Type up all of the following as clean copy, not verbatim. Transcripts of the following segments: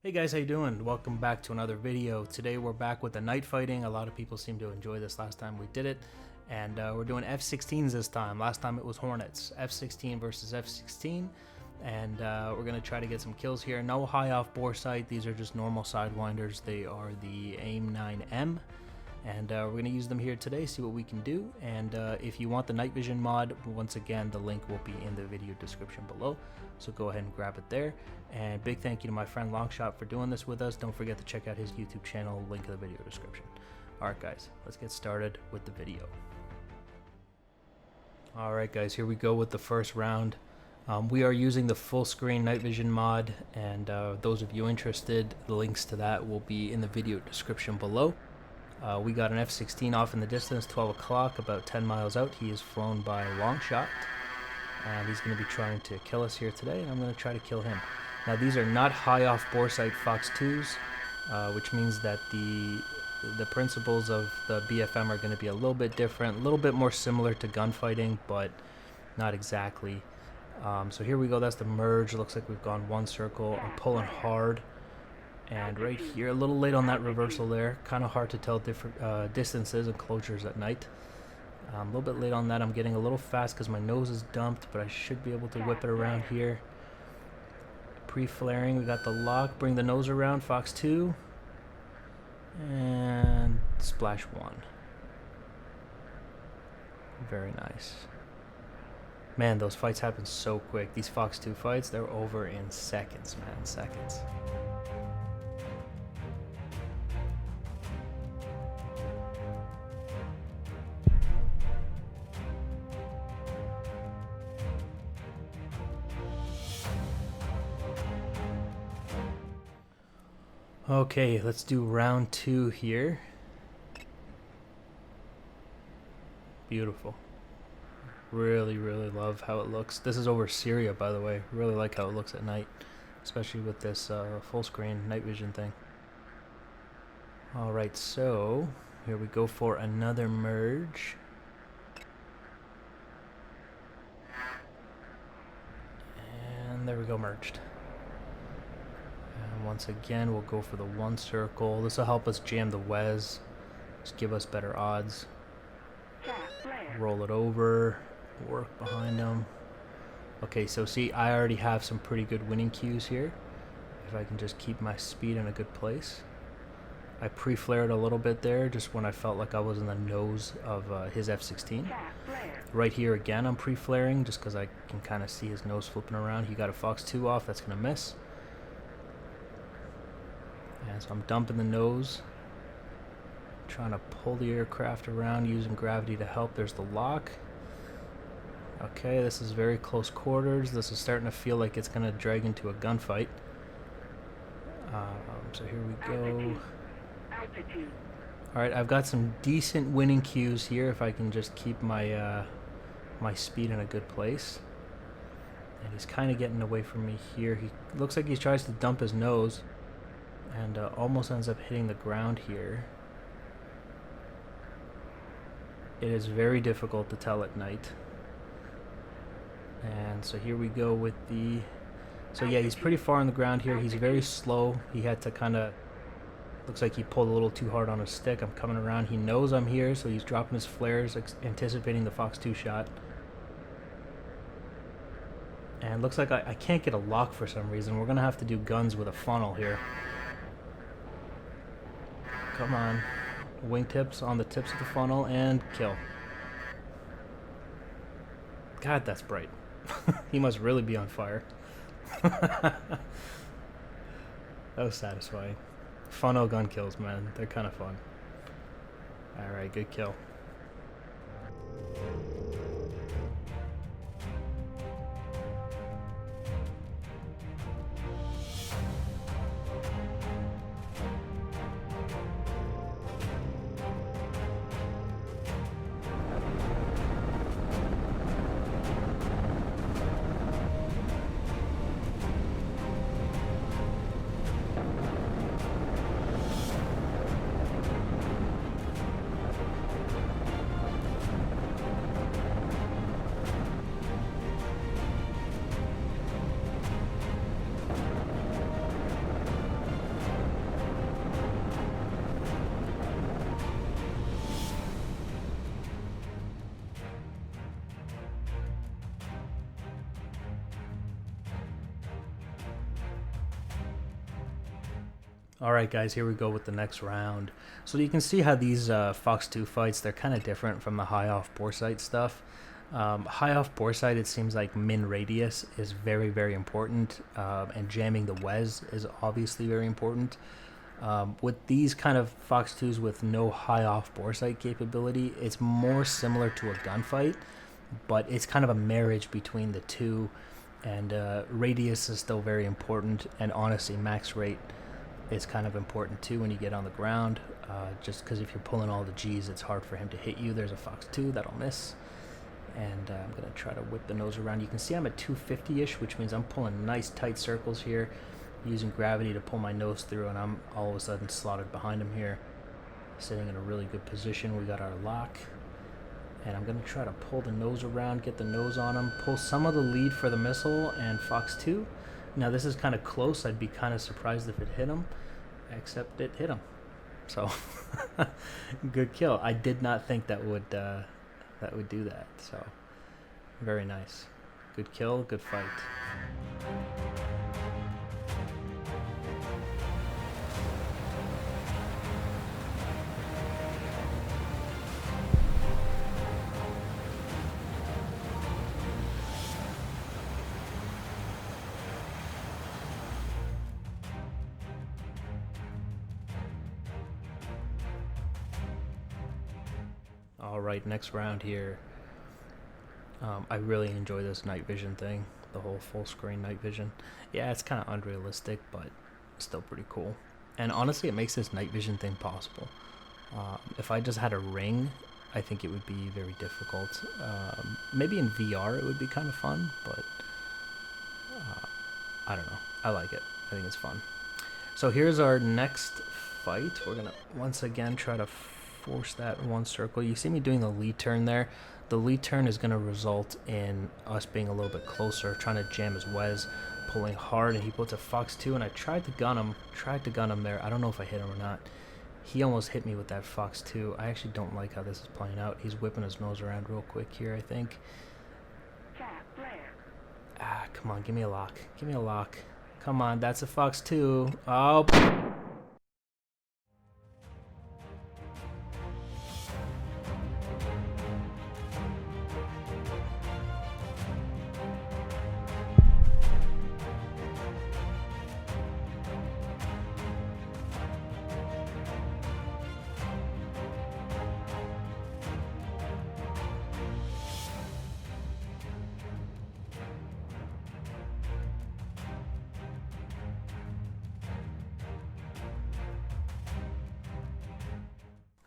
Hey guys, how you doing? Welcome back to another video. Today we're back with the night fighting. A lot of people seem to enjoy this last time we did it. And we're doing F-16s this time. Last time it was Hornets. F-16 versus F-16. And we're going to try to get some kills here. No high off bore sight. These are just normal Sidewinders. They are the AIM 9M. And we're going to use them here today, see what we can do. And if you want the night vision mod, once again, the link will be in the video description below. So go ahead and grab it there. And big thank you to my friend Longshot for doing this with us. Don't forget to check out his YouTube channel, link in the video description. Alright guys, let's get started with the video. Alright guys, here we go with the first round. We are using the full screen night vision mod, and those of you interested, the links to that will be in the video description below. We got an F-16 off in the distance, 12 o'clock, about 10 miles out. He is flown by Longshot, and he's going to be trying to kill us here today, and I'm going to try to kill him. Now these are not high off bore sight Fox 2s, which means that the principles of the BFM are going to be a little bit different, a little bit more similar to gunfighting, but not exactly. So here we go, that's the merge. Looks like we've gone one circle. I'm pulling hard. And right here, a little late on that reversal there. Kind of hard to tell different distances and closures at night. A little bit late on that. I'm getting a little fast because my nose is dumped, but I should be able to whip it around here. Pre-flaring, we got the lock. Bring the nose around, Fox 2. And splash 1. Very nice. Man, those fights happen so quick. These Fox 2 fights, they're over in seconds, man. Seconds. Okay, let's do round 2 here. Beautiful. Really love how it looks. This is over Syria, by the way. Really like how it looks at night, especially with this full screen night vision thing. Alright, so here we go for another merge. And there we go, merged. And once again, we'll go for the one circle. This will help us jam the Wes. Just give us better odds. Roll it over. Work behind them. Okay, so see, I already have some pretty good winning cues here. If I can just keep my speed in a good place. I pre-flared a little bit there, just when I felt like I was in the nose of his F-16. Right here again, I'm pre-flaring, just because I can kind of see his nose flipping around. He got a Fox 2 off, that's going to miss. And so I'm dumping the nose. Trying to pull the aircraft around using gravity to help. There's the lock. Okay, this is very close quarters. This is starting to feel like it's going to drag into a gunfight. So here we go. Alright, I've got some decent winning cues here if I can just keep my my speed in a good place. And he's kind of getting away from me here. He looks like he tries to dump his nose and almost ends up hitting the ground here. It is very difficult to tell at night. And so here we go with the... So yeah, he's pretty far on the ground here. He's very slow. He had to kind of... Looks like he pulled a little too hard on his stick. I'm coming around. He knows I'm here, so he's dropping his flares, anticipating the Fox 2 shot. And looks like I can't get a lock for some reason. We're going to have to do guns with a funnel here. Come on. Wingtips on the tips of the funnel and kill. God, that's bright. He must really be on fire. That was satisfying. Funnel gun kills, man. They're kind of fun. Alright, good kill. Alright guys, here we go with the next round. So you can see how these Fox 2 fights, they're kind of different from the high off bore sight stuff. High off bore sight, it seems like min radius is very, very important, and jamming the WES is obviously very important. With these kind of Fox 2s with no high off bore sight capability, it's more similar to a gunfight, but it's kind of a marriage between the two, and radius is still very important, and honestly max rate is kind of important too when you get on the ground, just because if you're pulling all the G's, it's hard for him to hit you. There's a Fox 2 that'll miss, and I'm going to try to whip the nose around. You can see I'm at 250-ish, which means I'm pulling nice tight circles here, using gravity to pull my nose through, and I'm all of a sudden slotted behind him here, sitting in a really good position. We got our lock, and I'm going to try to pull the nose around, get the nose on him, pull some of the lead for the missile and Fox 2. Now this is kind of close. I'd be kind of surprised if it hit him, except it hit him. So good kill. I did not think that would do that. So very nice. Good kill, good fight. Alright, next round here. I really enjoy this night vision thing, the whole full screen night vision. Yeah, it's kind of unrealistic, but still pretty cool. And honestly, it makes this night vision thing possible. If I just had a ring, I think it would be very difficult. Maybe in VR it would be kind of fun, but I don't know. I like it. I think it's fun. So here's our next fight. We're going to once again try to force that one circle. You see me doing the lead turn there. The lead turn is going to result in us being a little bit closer, trying to jam his WES, pulling hard, and he puts a Fox 2, and I tried to gun him there. I don't know if I hit him or not. He almost hit me with that Fox 2. I actually don't like how this is playing out. He's whipping his nose around real quick here, I think. Come on, give me a lock. Give me a lock. Come on, that's a Fox 2. Oh.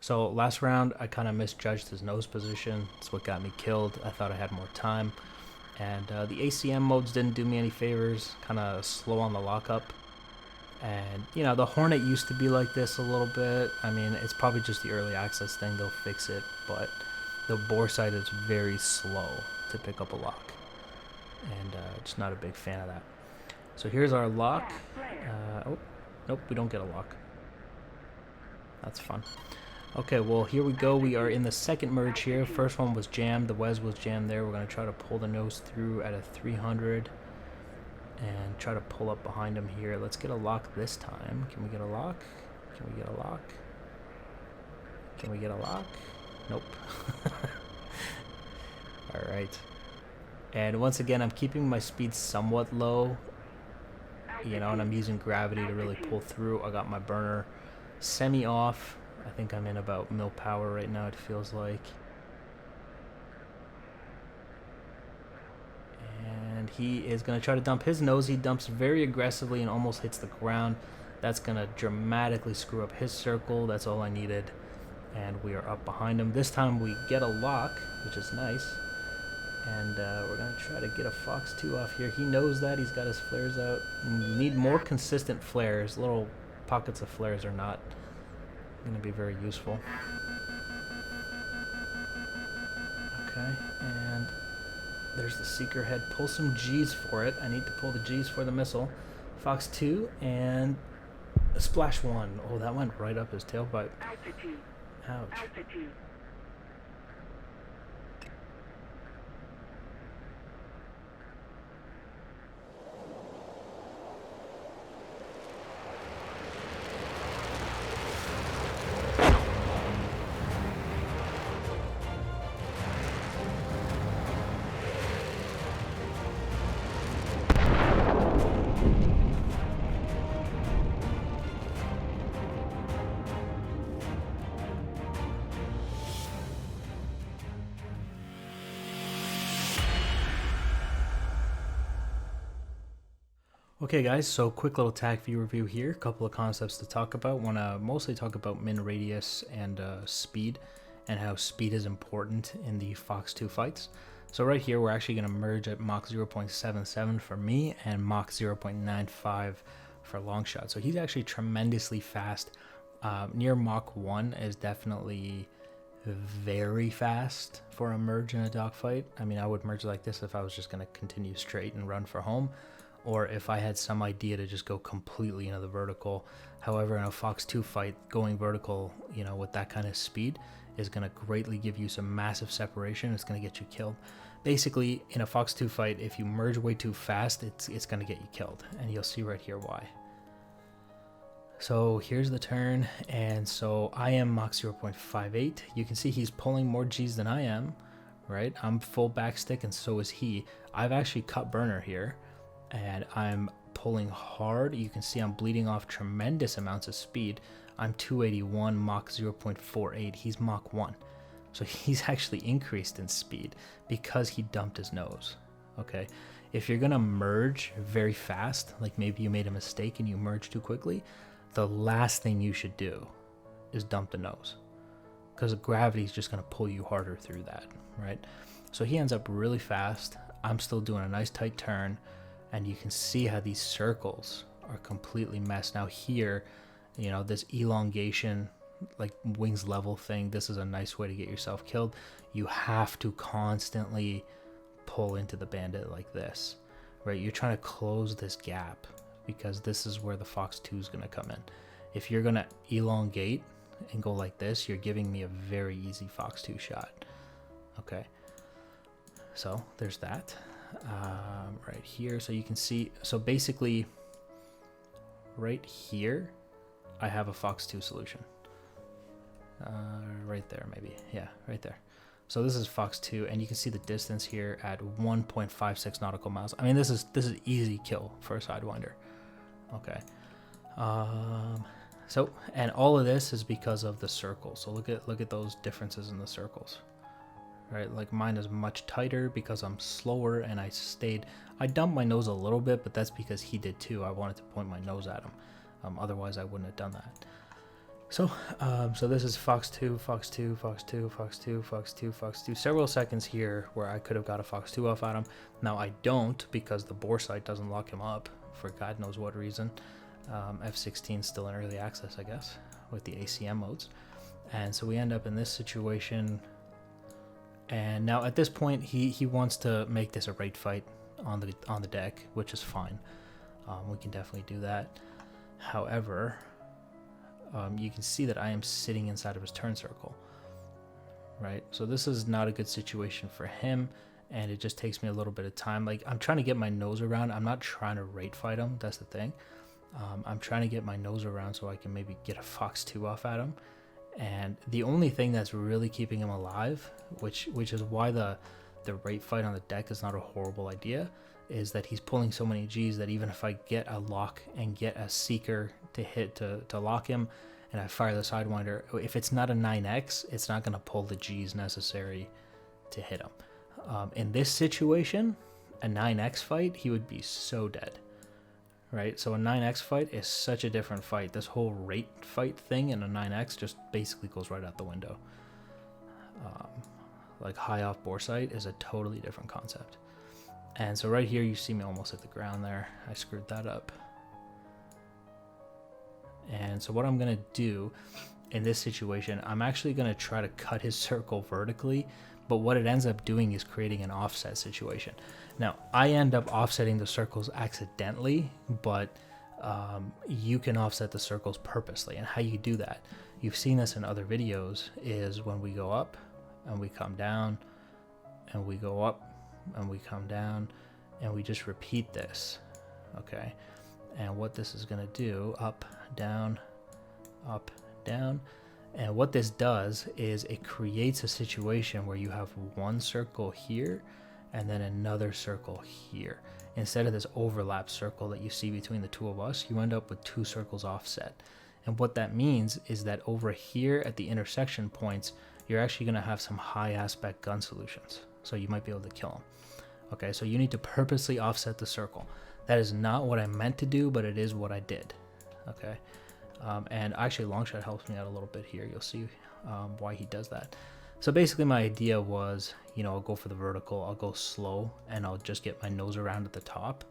So last round, I kind of misjudged his nose position. That's what got me killed. I thought I had more time. And the ACM modes didn't do me any favors. Kind of slow on the lockup. And, you know, the Hornet used to be like this a little bit. I mean, it's probably just the early access thing. They'll fix it. But the bore sight is very slow to pick up a lock. And just not a big fan of that. So here's our lock. Oh, nope, we don't get a lock. That's fun. Okay, well, here we go. We are in the second merge here. First one was jammed. The WES was jammed there. We're going to try to pull the nose through at a 300 and try to pull up behind him here. Let's get a lock this time. Can we get a lock? Can we get a lock? Can we get a lock? Nope. All right. And once again, I'm keeping my speed somewhat low, you know, and I'm using gravity to really pull through. I got my burner semi off. I think I'm in about mil power right now, it feels like. And he is going to try to dump his nose. He dumps very aggressively and almost hits the ground. That's going to dramatically screw up his circle. That's all I needed. And we are up behind him. This time we get a lock, which is nice. And we're going to try to get a Fox 2 off here. He knows that. He's got his flares out. We need more consistent flares. Little pockets of flares are not going to be very useful. Okay, and there's the seeker head. Pull some G's for it. I need to pull the G's for the missile. Fox 2 and a splash 1. Oh, that went right up his tailpipe. Ouch. Okay guys, so quick little TAC view review here, a couple of concepts to talk about. Want to mostly talk about min radius and speed, and how speed is important in the Fox 2 fights. So right here we're actually going to merge at Mach 0.77 for me and Mach 0.95 for Longshot. So he's actually tremendously fast. Near Mach 1 is definitely very fast for a merge in a dogfight. I mean, I would merge like this if I was just going to continue straight and run for home, or if I had some idea to just go completely into the vertical. However, in a Fox 2 fight, going vertical, you know, with that kind of speed is going to greatly give you some massive separation. It's going to get you killed. Basically, in a Fox 2 fight, if you merge way too fast, it's going to get you killed, and you'll see right here why. So here's the turn, and so I am Mach 0.58. You can see he's pulling more G's than I am, right? I'm full backstick, and so is he. I've actually cut burner here, and I'm pulling hard. You can see I'm bleeding off tremendous amounts of speed. I'm 281, Mach 0.48. He's Mach 1. So he's actually increased in speed because he dumped his nose. Okay, if you're gonna merge very fast, like maybe you made a mistake and you merge too quickly, the last thing you should do is dump the nose, because gravity is just gonna pull you harder through that, right? So he ends up really fast. I'm still doing a nice tight turn, and you can see how these circles are completely messed. Now here, you know, this elongation, like wings level thing, this is a nice way to get yourself killed. You have to constantly pull into the bandit like this, right? You're trying to close this gap, because this is where the Fox 2 is going to come in. If you're going to elongate and go like this, you're giving me a very easy Fox 2 shot. Okay, so there's that. Right here, so you can see, so basically right here I have a Fox 2 solution. Right there, maybe, yeah, right there. So this is Fox 2, and you can see the distance here at 1.56 nautical miles. I mean, this is easy kill for a Sidewinder. Okay, so, and all of this is because of the circles. So look at those differences in the circles. Right, like mine is much tighter because I'm slower, and I dumped my nose a little bit, but that's because he did too. I wanted to point my nose at him. Otherwise I wouldn't have done that. So, so this is Fox 2, Fox 2, Fox 2, Fox 2, Fox 2, Fox 2. Several seconds here where I could have got a Fox 2 off at him. Now I don't, because the bore sight doesn't lock him up for God knows what reason. F-16 still in early access, I guess, with the ACM modes. And so we end up in this situation. And now at this point, he wants to make this a raid fight on the deck, which is fine. We can definitely do that. However, you can see that I am sitting inside of his turn circle, right? So this is not a good situation for him, and it just takes me a little bit of time. Like, I'm trying to get my nose around. I'm not trying to raid fight him. That's the thing. I'm trying to get my nose around so I can maybe get a Fox 2 off at him. And the only thing that's really keeping him alive, which is why the raid fight on the deck is not a horrible idea, is that he's pulling so many G's that even if I get a lock and get a seeker to hit to lock him, and I fire the Sidewinder, if it's not a 9x, it's not going to pull the G's necessary to hit him. In this situation, a 9x fight, he would be so dead. Right, so a 9x fight is such a different fight. This whole rate fight thing in a 9x just basically goes right out the window. Like high off bore sight is a totally different concept. And so right here you see me almost hit the ground there. I screwed that up. And so what I'm gonna do in this situation, I'm actually gonna try to cut his circle vertically, but what it ends up doing is creating an offset situation. Now, I end up offsetting the circles accidentally, but you can offset the circles purposely. And how you do that, you've seen this in other videos, is when we go up and we come down, and we go up and we come down, and we just repeat this, okay? And what this is gonna do, up, down, and what this does is it creates a situation where you have one circle here and then another circle here. Instead of this overlap circle that you see between the two of us, you end up with two circles offset. And what that means is that over here at the intersection points, you're actually going to have some high aspect gun solutions. So you might be able to kill them. Okay, so you need to purposely offset the circle. That is not what I meant to do, but it is what I did. Okay. And actually Longshot helps me out a little bit here. You'll see why he does that. So basically my idea was, you know, I'll go for the vertical, I'll go slow, and I'll just get my nose around at the top.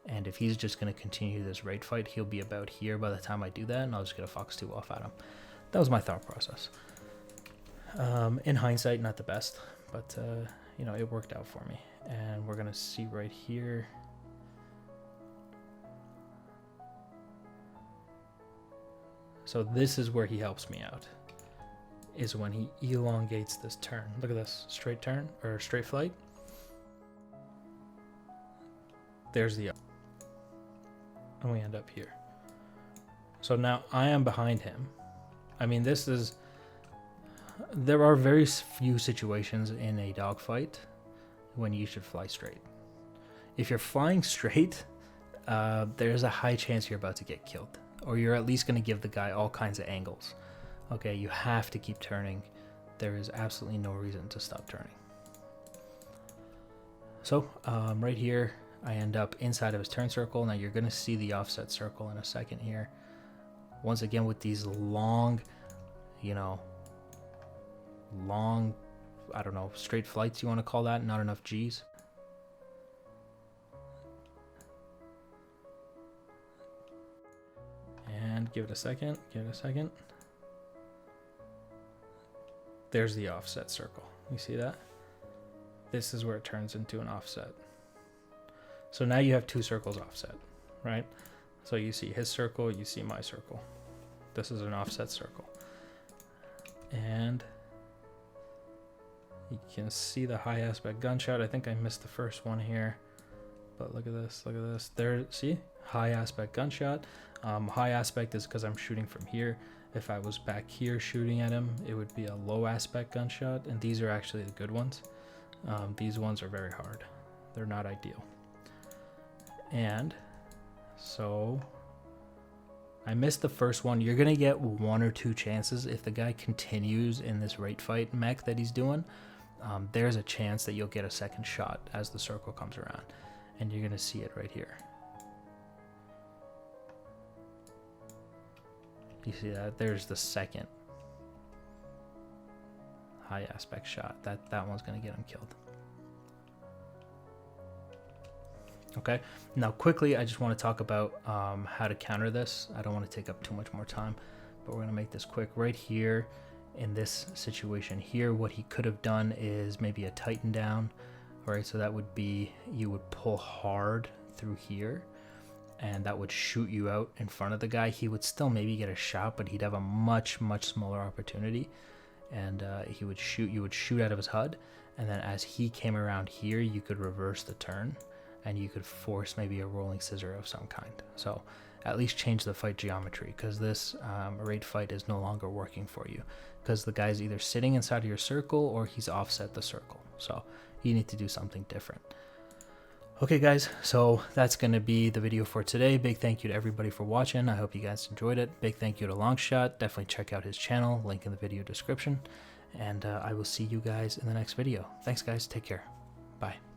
And if he's just going to continue this raid fight, he'll be about here by the time I do that, and I'll just get a Fox 2 off at him. That was my thought process. In hindsight, not the best, but you know, it worked out for me. And we're going to see right here. So this is where he helps me out, is when he elongates this turn. Look at this, straight turn, or straight flight. There's the, and we end up here. So now I am behind him. I mean, this is, there are very few situations in a dogfight when you should fly straight. If you're flying straight, there's a high chance you're about to get killed, or you're at least going to give the guy all kinds of angles. Okay, you have to keep turning. There is absolutely no reason to stop turning. So right here, I end up inside of his turn circle. Now you're going to see the offset circle in a second here. Once again, with these long, you know, I don't know, straight flights you want to call that, not enough G's. And give it a second, There's the offset circle. You see that? This is where it turns into an offset. So now you have two circles offset, right? So you see his circle, you see my circle. This is an offset circle. And you can see the high aspect gunshot. I think I missed the first one here, but look at this, look at this. There, see? High aspect gunshot. High aspect is because I'm shooting from here. If I was back here shooting at him, it would be a low aspect gunshot, and these are actually the good ones. These ones are very hard. They're not ideal. And so I missed the first one. You're gonna get one or two chances if the guy continues in this rate fight mech that he's doing. There's a chance that you'll get a second shot as the circle comes around, and you're gonna see it right here. You see that? There's the second high aspect shot. That one's gonna get him killed. Okay, now quickly I just want to talk about how to counter this. I don't want to take up too much more time, but we're going to make this quick. Right here in this situation here, what he could have done is maybe a tighten down. All right, so that would be, you would pull hard through here, and that would shoot you out in front of the guy. He would still maybe get a shot, but he'd have a much smaller opportunity, and he would shoot, you would shoot out of his HUD, and then as he came around here, you could reverse the turn, and you could force maybe a rolling scissor of some kind. So at least change the fight geometry, because this raid fight is no longer working for you, because the guy's either sitting inside of your circle or he's offset the circle. So you need to do something different. Okay guys, so that's going to be the video for today. Big thank you to everybody for watching. I hope you guys enjoyed it. Big thank you to Longshot. Definitely check out his channel, link in the video description. And I will see you guys in the next video. Thanks guys, take care. Bye.